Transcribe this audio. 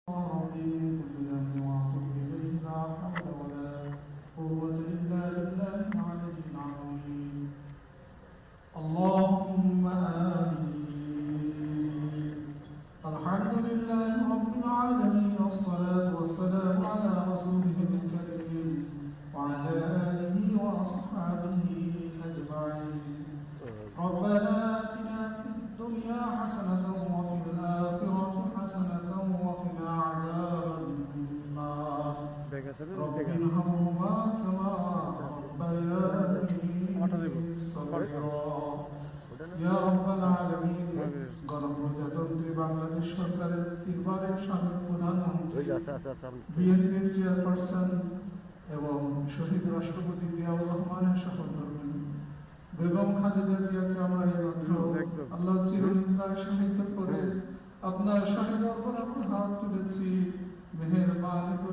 ربي من كل ذنب وأتوب إليه لا حول ولا قوة إلا بالله العلي العظيم اللهم آمين الحمد لله رب العالمين والصلاة والسلام على رسوله الكريم وعلى آله وأصحابه أجمعين ربنا آتنا في الدنيا حسنة وفي الآخرة حسنة وقنا عذاب النار رب ارحمهما كما ربياني صغيرا يا رب العالمين গণপ্রজাতন্ত্রী বাংলাদেশ সরকারের 3বারের সাবেক প্রধানমন্ত্রী বিএনপির চেয়ারপারসন এবং শহীদ রাষ্ট্রপতি জিয়াউর রহমানের সহধর্মিণী বেগম খালেদা জিয়াকে আমরা এইমাত্র আল্লাহ চিরনিদ্রায় শায়িত করে আপনার শাহী দরবারে আমরা হাত তুলেছি